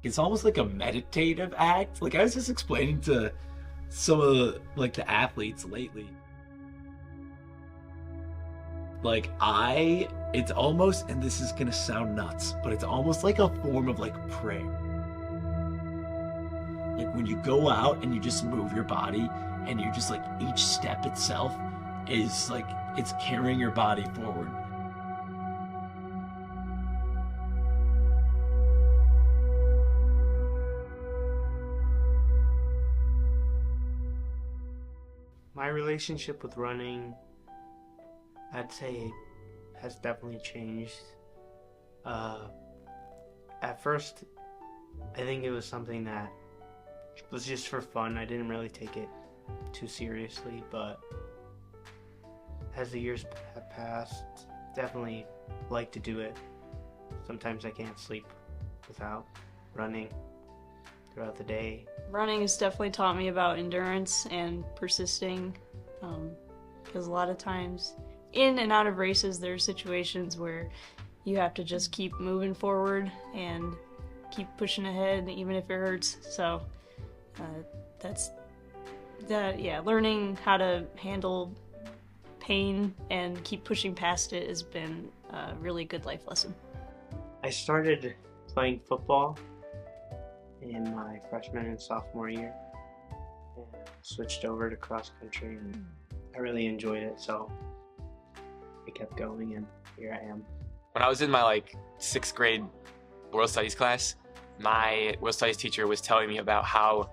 it's almost like a meditative act. Like I was just explaining to some of the athletes lately. Like it's almost, and this is gonna sound nuts, but it's almost like a form of like prayer. Like when you go out and you just move your body and you just like each step itself is like it's carrying your body forward. My relationship with running, I'd say, has definitely changed. At first, I think it was something that was just for fun. I didn't really take it too seriously, but as the years have passed, definitely like to do it. Sometimes I can't sleep without running throughout the day. Running has definitely taught me about endurance and persisting, because a lot of times in and out of races there are situations where you have to just keep moving forward and keep pushing ahead even if it hurts. So learning how to handle pain and keep pushing past it has been a really good life lesson. I started playing football in my freshman and sophomore year and switched over to cross country, and I really enjoyed it, so I kept going and here I am. When I was in my 6th grade world studies class, my world studies teacher was telling me about how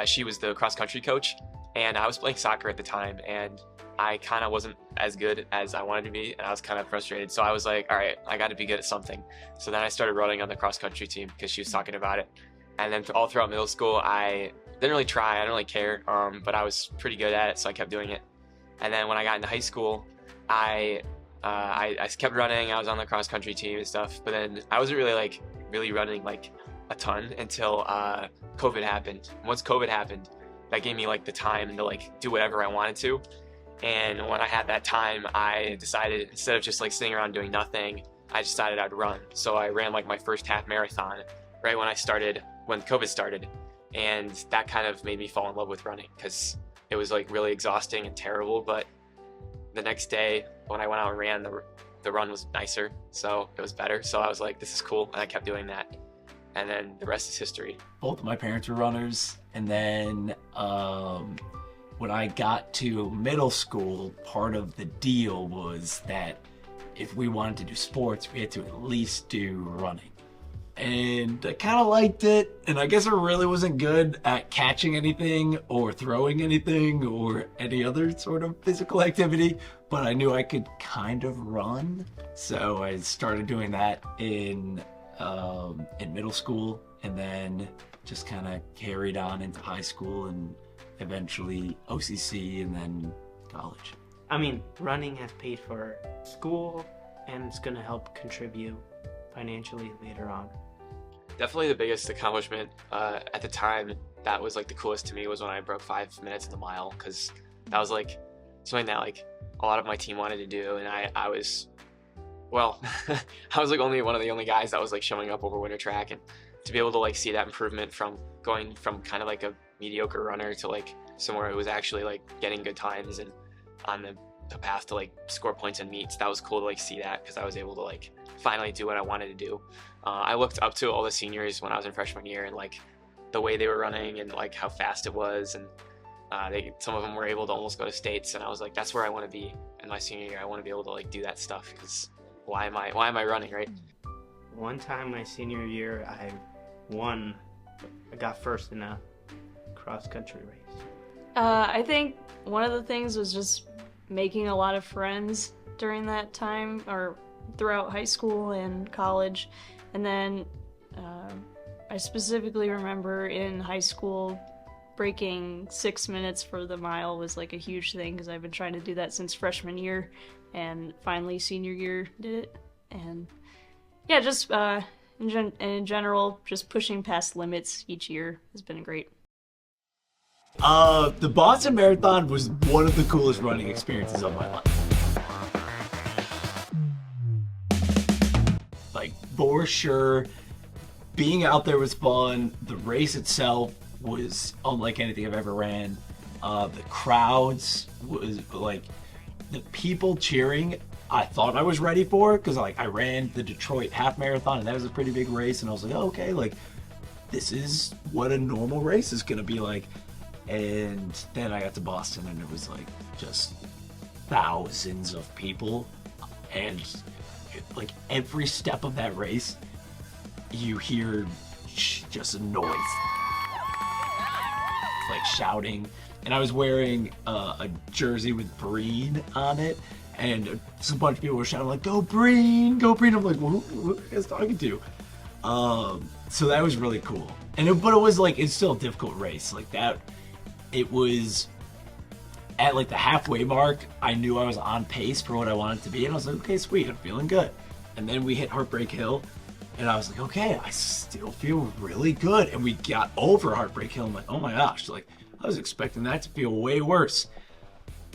she was the cross country coach, and I was playing soccer at the time, and I kind of wasn't as good as I wanted to be, and I was kind of frustrated. So I was like, all right, I got to be good at something. So then I started running on the cross country team because she was talking about it. And then all throughout middle school, I didn't really try. I didn't really care, but I was pretty good at it, so I kept doing it. And then when I got into high school, I kept running. I was on the cross country team and stuff, but then I wasn't really running a ton until COVID happened. Once COVID happened, that gave me the time to do whatever I wanted to. And when I had that time, I decided, instead of just sitting around doing nothing, I decided I'd run. So I ran my first half marathon right when COVID started. And that kind of made me fall in love with running, because it was really exhausting and terrible. But the next day when I went out and ran, the run was nicer, so it was better. So I was like, this is cool, and I kept doing that. And then the rest is history. Both of my parents were runners, and then when I got to middle school, part of the deal was that if we wanted to do sports, we had to at least do running. And I kind of liked it, and I guess I really wasn't good at catching anything or throwing anything or any other sort of physical activity, but I knew I could kind of run. So I started doing that in middle school, and then just kind of carried on into high school and eventually OCC and then college. I mean, running has paid for school, and it's going to help contribute financially later on. Definitely the biggest accomplishment at the time that was the coolest to me was when I broke 5 minutes in the mile, because that was something that a lot of my team wanted to do, and I was I was only one of the only guys that was showing up over winter track, and to be able to see that improvement from going from kind of a mediocre runner to somewhere who was actually getting good times and on the path to score points in meets, that was cool to see that, because I was able to finally do what I wanted to do. I looked up to all the seniors when I was in freshman year, and the way they were running and how fast it was, and some of them were able to almost go to states, and I was like, that's where I want to be in my senior year. I want to be able to do that stuff, because why am I running, right? One time my senior year, I got first in a cross country race. I think one of the things was just making a lot of friends during that time, or throughout high school and college. And then I specifically remember in high school, breaking 6 minutes for the mile was a huge thing, because I've been trying to do that since freshman year, and finally senior year did it. And yeah, just in general, just pushing past limits each year has been great. The Boston Marathon was one of the coolest running experiences of my life. For sure, being out there was fun. The race itself was unlike anything I've ever ran. The crowds was like the people cheering. I thought I was ready for it because like I ran the Detroit half marathon and that was a pretty big race, and I was like, oh, okay, like this is what a normal race is gonna be like. And then I got to Boston and it was like just thousands of people, and like every step of that race you hear just a noise, like shouting. And I was wearing a jersey with Breen on it, and a bunch of people were shouting like, go Breen, go Breen. I'm like, well, who are you guys talking to? So that was really cool. But it was like, it's still a difficult race like that. It was at like the halfway mark, I knew I was on pace for what I wanted to be, and I was like, okay, sweet, I'm feeling good. And then we hit Heartbreak Hill, and I was like, okay, I still feel really good. And we got over Heartbreak Hill. I'm like, oh my gosh, like I was expecting that to feel way worse.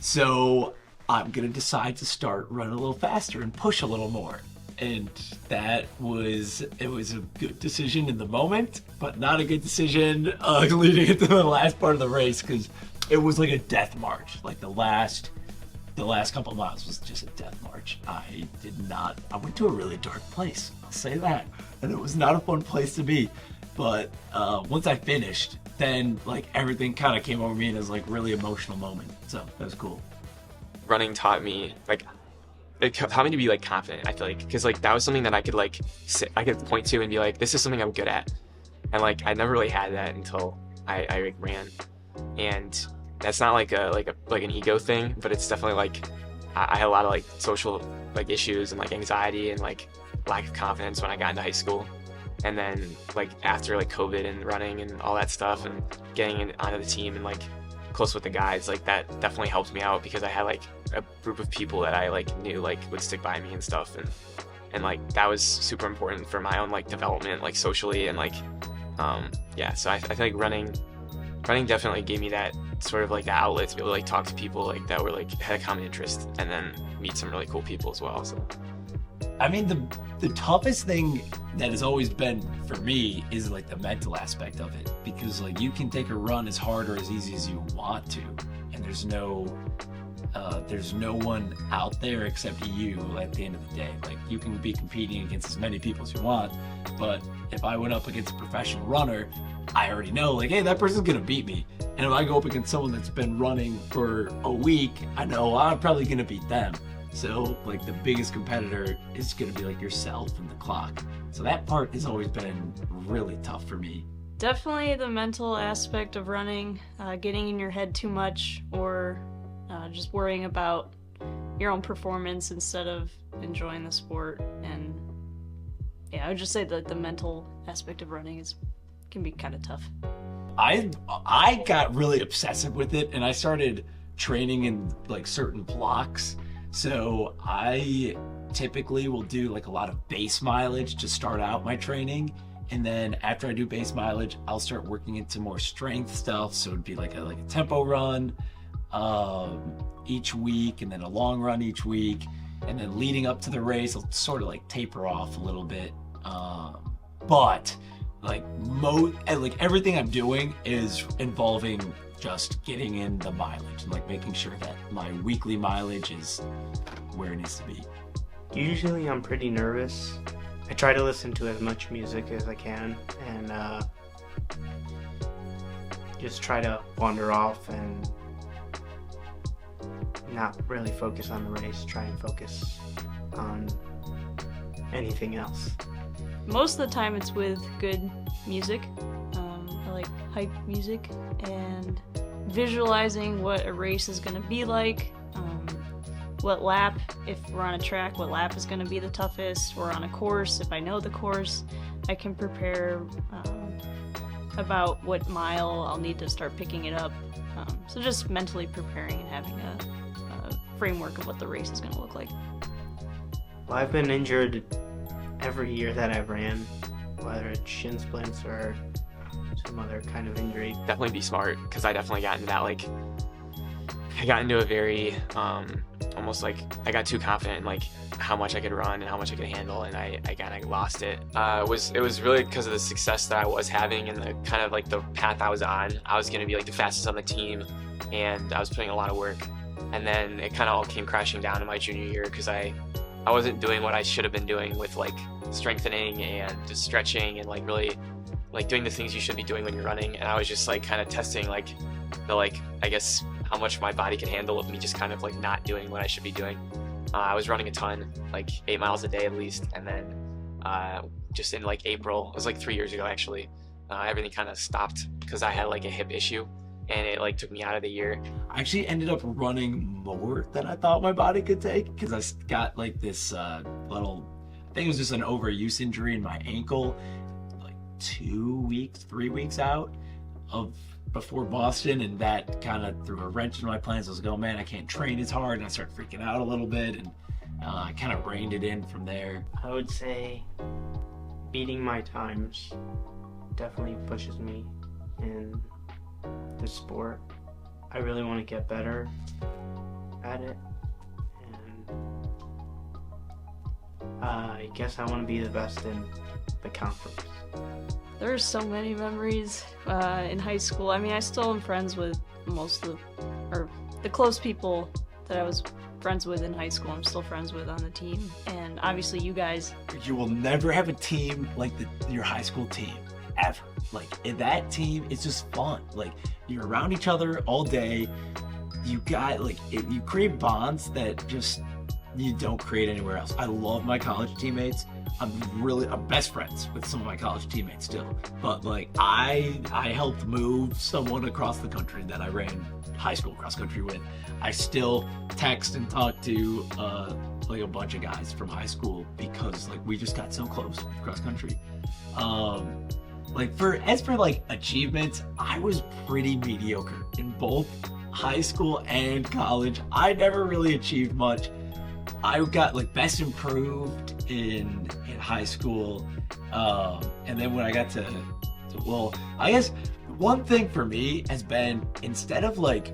So I'm gonna decide to start running a little faster and push a little more. And it was a good decision in the moment, but not a good decision leading into the last part of the race, because it was like a death march. Like the last couple of miles was just a death march. I went to a really dark place, I'll say that. And it was not a fun place to be. But once I finished, then like everything kind of came over me and it was like really emotional moment. So that was cool. Running taught me like it taught me to be like confident. I feel like because like that was something that I could like I could point to and be like, this is something I'm good at. And like I never really had that until I like, ran. And that's not like an ego thing, but it's definitely like I had a lot of like social like issues and like anxiety and like lack of confidence when I got into high school. And then like after like COVID and running and all that stuff and getting onto the team and like close with the guys, like that definitely helped me out because I had like a group of people that I like knew like would stick by me and stuff, and like that was super important for my own like development like socially and like yeah. So I feel like running definitely gave me that sort of like the outlet to be able to like talk to people like that were like had a common interest and then meet some really cool people as well. So I mean, the toughest thing that has always been for me is like the mental aspect of it, because like you can take a run as hard or as easy as you want to, and there's no one out there except you at the end of the day. Like you can be competing against as many people as you want, but if I went up against a professional runner, I already know like, hey, that person's gonna beat me. And if I go up against someone that's been running for a week, I know I'm probably gonna beat them. So like the biggest competitor is gonna be like yourself and the clock. So that part has always been really tough for me. Definitely the mental aspect of running, getting in your head too much, or just worrying about your own performance instead of enjoying the sport. And yeah, I would just say that the mental aspect of running can be kind of tough. I got really obsessive with it, and I started training in like certain blocks. So I typically will do like a lot of base mileage to start out my training, and then after I do base mileage, I'll start working into more strength stuff. So it'd be like a tempo run each week, and then a long run each week, and then leading up to the race, I'll sort of like taper off a little bit. But like everything I'm doing is involving just getting in the mileage and like making sure that my weekly mileage is where it needs to be. Usually I'm pretty nervous. I try to listen to as much music as I can and just try to wander off and not really focus on the race, try and focus on anything else. Most of the time it's with good music. I like hype music and visualizing what a race is going to be like, what lap, if we're on a track, what lap is going to be the toughest, or on a course, if I know the course, I can prepare about what mile I'll need to start picking it up. So just mentally preparing and having a framework of what the race is going to look like. Well, I've been injured every year that I've ran, whether it's shin splints or some other kind of injury. Definitely be smart, because I definitely got into that, like I got into a very almost like I got too confident in like how much I could run and how much I could handle, and I kind of lost it. It was really because of the success that I was having and the kind of like the path I was on. I was going to be like the fastest on the team, and I was putting a lot of work. And then it kind of all came crashing down in my junior year because I wasn't doing what I should have been doing with like strengthening and just stretching and like really like doing the things you should be doing when you're running. And I was just like kind of testing like the like I guess how much my body can handle of me just kind of like not doing what I should be doing. I was running a ton, like 8 miles a day at least, and then just in like April, it was like 3 years ago actually, everything kind of stopped because I had like a hip issue, and it like took me out of the year. I actually ended up running more than I thought my body could take because I got like this little, I think it was just an overuse injury in my ankle, like 3 weeks out of before Boston, and that kind of threw a wrench in my plans. I was like, oh man, I can't train as hard, and I started freaking out a little bit, and I kind of reined it in from there. I would say beating my times definitely pushes me in the sport. I really want to get better at it, and I guess I want to be the best in the conference. There's so many memories in high school. I mean, I still am friends with most of the close people that I was friends with in high school. I'm still friends with on the team, and obviously you guys. You will never have a team like your high school team, ever. Like in that team, it's just fun. Like you're around each other all day. You got like you create bonds that just you don't create anywhere else. I love my college teammates. I'm best friends with some of my college teammates still. But like I helped move someone across the country that I ran high school cross country with. I still text and talk to like a bunch of guys from high school because like we just got so close cross country. Like as for like achievements, I was pretty mediocre in both high school and college. I never really achieved much. I got like best improved in high school, and then when I got to well, I guess one thing for me has been instead of like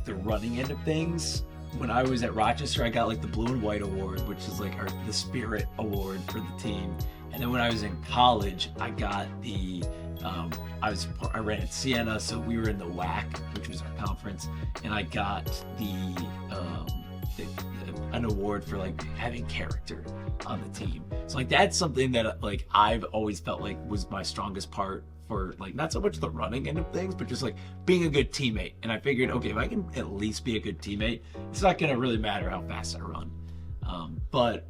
the running end of things, when I was at Rochester, I got like the Blue and White Award, which is like the Spirit Award for the team. And then when I was in college, I got the I ran at Siena, so we were in the WAC, which was our conference, and I got an award for like having character on the team. So like that's something that like I've always felt like was my strongest part for like not so much the running end of things, but just like being a good teammate. And I figured, okay, if I can at least be a good teammate, it's not gonna really matter how fast I run. But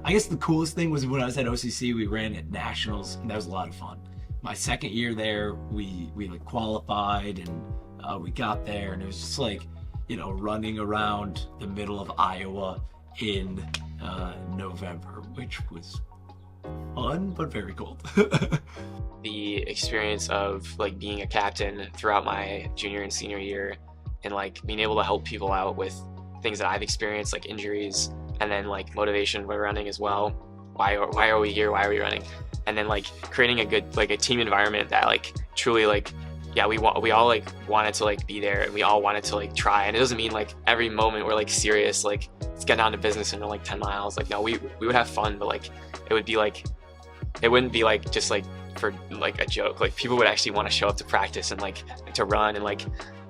I guess the coolest thing was when I was at OCC, we ran at nationals, and that was a lot of fun. My second year there, we like qualified, and we got there, and it was just like, you know, running around the middle of Iowa in November, which was fun but very cold. The experience of like being a captain throughout my junior and senior year, and like being able to help people out with things that I've experienced, like injuries, and then like motivation when running as well. Why are we here? Why are we running? And then like creating a good like a team environment that like truly like, yeah, we all like wanted to like be there, and we all wanted to like try. And it doesn't mean like every moment we're like serious, like let's get down to business and like 10 miles. Like no, we would have fun, but like it would be like, it wouldn't be like just like for like a joke. Like people would actually want to show up to practice and like to run and like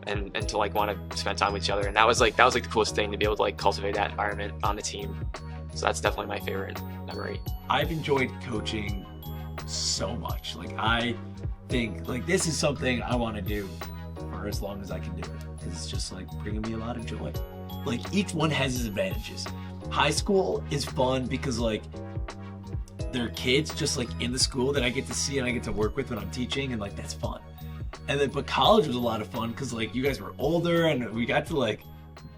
and to like want to spend time with each other. And that was like the coolest thing, to be able to like cultivate that environment on the team. So that's definitely my favorite memory. I've enjoyed coaching so much. Like I think like this is something I want to do for as long as I can do it, because it's just like bringing me a lot of joy. Like each one has its advantages. High school is fun because like they're kids just like in the school that I get to see and I get to work with when I'm teaching, and like that's fun. And then but college was a lot of fun because like you guys were older and we got to like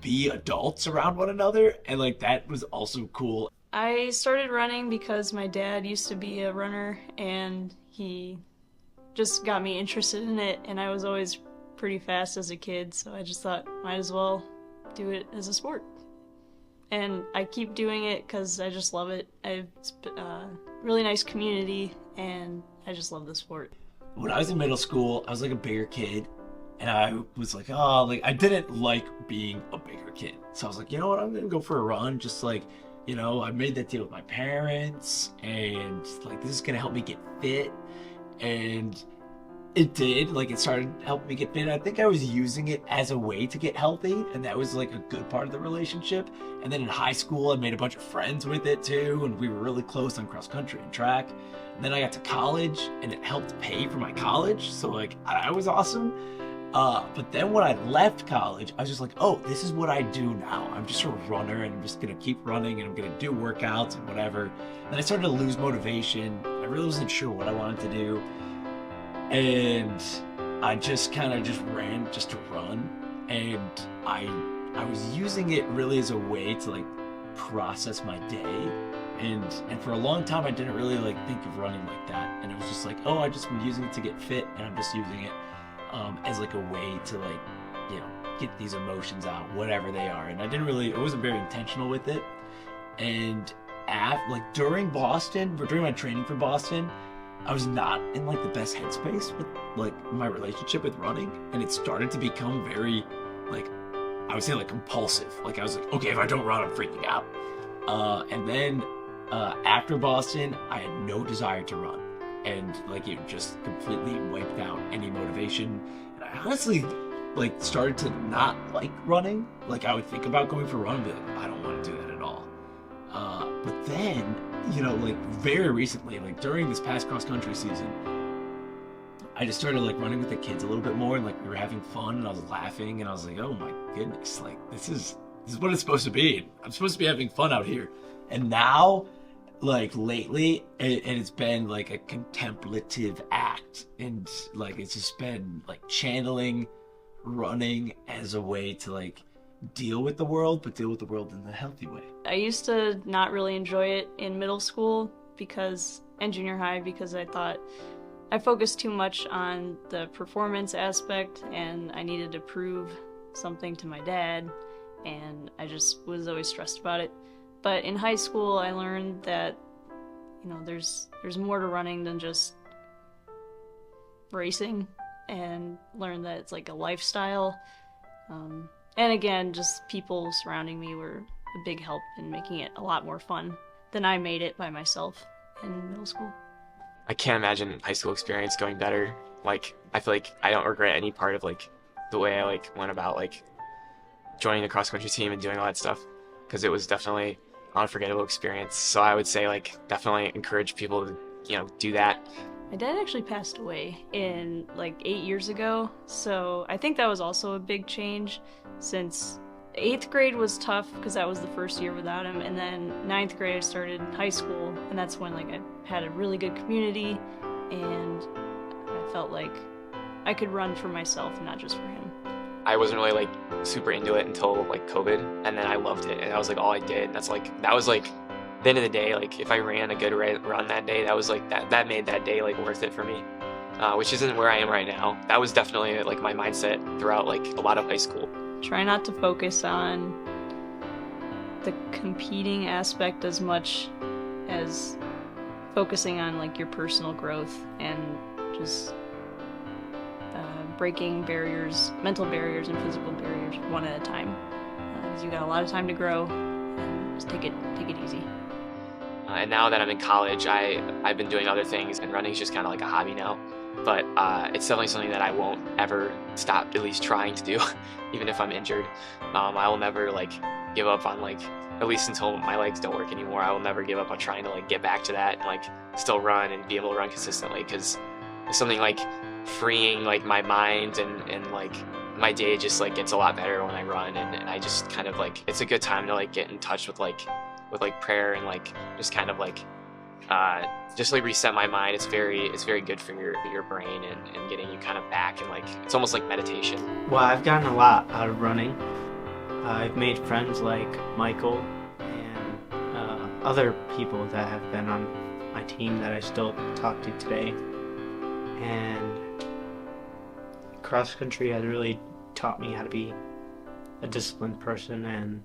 be adults around one another, and like that was also cool. I started running because my dad used to be a runner, and he just got me interested in it, and I was always pretty fast as a kid, so I just thought might as well do it as a sport. And I keep doing it because I just love it. It's a really nice community, and I just love the sport. When I was in middle school, I was like a bigger kid, And I was like, oh, like I didn't like being a bigger kid. So I was like, you know what, I'm gonna go for a run. Just like, you know, I made that deal with my parents, and like this is gonna help me get fit. And it did. Like it started helping me get fit. I think I was using it as a way to get healthy, and that was like a good part of the relationship. And then in high school, I made a bunch of friends with it too, and we were really close on cross country and track. And then I got to college, and it helped pay for my college. So like I was awesome. But then when I left college, I was just like, oh, this is what I do now. I'm just a runner, and I'm just gonna keep running, and I'm gonna do workouts and whatever. And I started to lose motivation. I really wasn't sure what I wanted to do. And I just kind of just ran just to run. And I was using it really as a way to like process my day. And for a long time, I didn't really like think of running like that. And it was just like, oh, I just been using it to get fit, and I'm just using it as like a way to like, you know, get these emotions out, whatever they are. And I wasn't very intentional with it. And like during my training for Boston, I was not in like the best headspace with like my relationship with running. And it started to become very like, I would say like compulsive. Like I was like, okay, if I don't run, I'm freaking out. And then after Boston, I had no desire to run. And like it just completely wiped out any motivation. And I honestly like started to not like running. Like I would think about going for a run and be like, I don't want to do that at all. But then, you know, like very recently, like during this past cross country season, I just started like running with the kids a little bit more, and like we were having fun, and I was laughing, and I was like, oh my goodness, like this is what it's supposed to be. I'm supposed to be having fun out here. And now, like lately, it's been like a contemplative act, and like it's just been like channeling running as a way to like deal with the world, but deal with the world in a healthy way. I used to not really enjoy it in middle school and junior high because I thought I focused too much on the performance aspect, and I needed to prove something to my dad, and I just was always stressed about it. But in high school, I learned that, you know, there's more to running than just racing, and learned that it's like a lifestyle. And again, just people surrounding me were a big help in making it a lot more fun than I made it by myself in middle school. I can't imagine high school experience going better. Like, I feel like I don't regret any part of like the way I like went about like joining the cross country team and doing all that stuff, because it was definitely an unforgettable experience. So I would say like definitely encourage people to, you know, do that. My dad actually passed away in like 8 years ago, so I think that was also a big change, since 8th grade was tough because that was the first year without him, and then 9th grade I started high school, and that's when like I had a really good community, and I felt like I could run for myself and not just for him. I wasn't really like super into it until like COVID, and then I loved it, and that was like all I did. And that was like the end of the day. Like if I ran a good run that day, that was like that made that day like worth it for me, which isn't where I am right now. That was definitely like my mindset throughout like a lot of high school. Try not to focus on the competing aspect as much as focusing on like your personal growth and just breaking barriers, mental barriers and physical barriers one at a time. Because you got a lot of time to grow, and just take it easy. And now that I'm in college, I've been doing other things, and running is just kind of like a hobby now. But it's definitely something that I won't ever stop at least trying to do, even if I'm injured. I will never like give up on like, at least until my legs don't work anymore, I will never give up on trying to like get back to that and like still run and be able to run consistently, because it's something like freeing like my mind, and like my day just like gets a lot better when I run, and I just kind of like, it's a good time to like get in touch with prayer, and like just kind of like just like reset my mind. It's very good for your brain, and getting you kind of back, and like it's almost like meditation. Well, I've gotten a lot out of running. I've made friends like Michael and other people that have been on my team that I still talk to today. And cross country has really taught me how to be a disciplined person and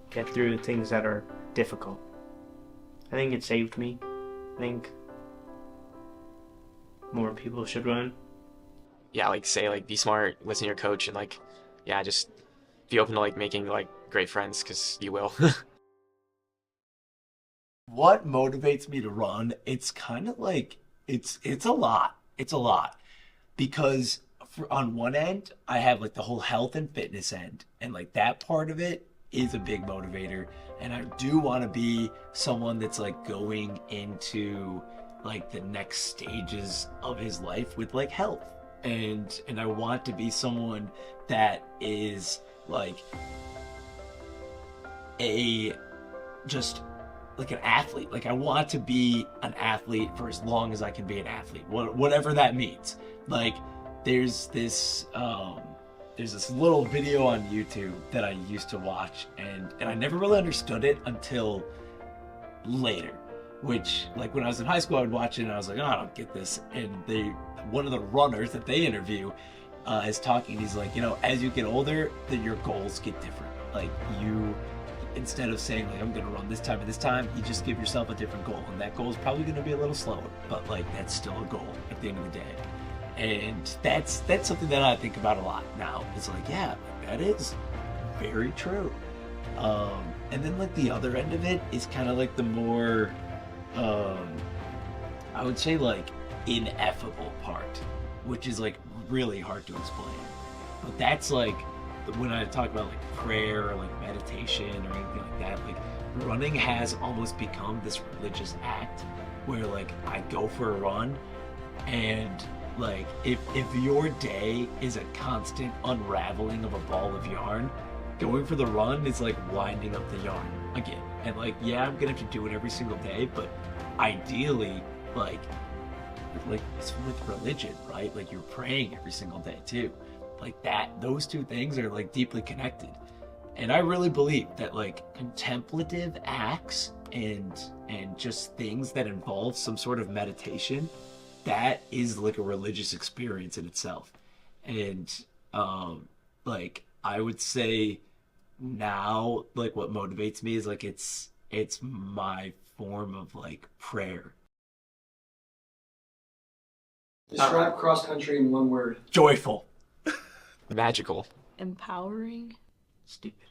get through things that are difficult. I think it saved me. I think more people should run. yeah, like say like be smart, listen to your coach, and like yeah, just be open to like making like great friends because you will. What motivates me to run? It's kind of like it's a lot. It's a lot because on one end I have like the whole health and fitness end, and like that part of it is a big motivator. And I do want to be someone that's like going into like the next stages of his life with like health, and I want to be someone that is like a just like an athlete. Like I want to be an athlete for as long as I can be an athlete, whatever that means. Like there's this little video on YouTube that I used to watch, and I never really understood it until later. Which, like when I was in high school, I would watch it and I was like, oh, I don't get this. And one of the runners that they interview is talking. He's like, as you get older, then your goals get different. Like you, instead of saying like I'm gonna run this time and this time, you just give yourself a different goal, and that goal is probably gonna be a little slower, but like that's still a goal at the end of the day. And that's something that I think about a lot now. It's like, yeah, that is very true. And then like the other end of it is kind of like the more, I would say like ineffable part, which is like really hard to explain. But that's like when I talk about like prayer or like meditation or anything like that, like running has almost become this religious act where like I go for a run, and like if your day is a constant unraveling of a ball of yarn, going for the run is like winding up the yarn again. And like, yeah, I'm gonna have to do it every single day, but ideally, like it's with religion, right? Like you're praying every single day too. Like those two things are like deeply connected. And I really believe that like contemplative acts and just things that involve some sort of meditation, that is like a religious experience in itself. And like I would say now, like what motivates me is like it's my form of like prayer. Describe cross country in one word. Joyful. Magical. Empowering. Stupid.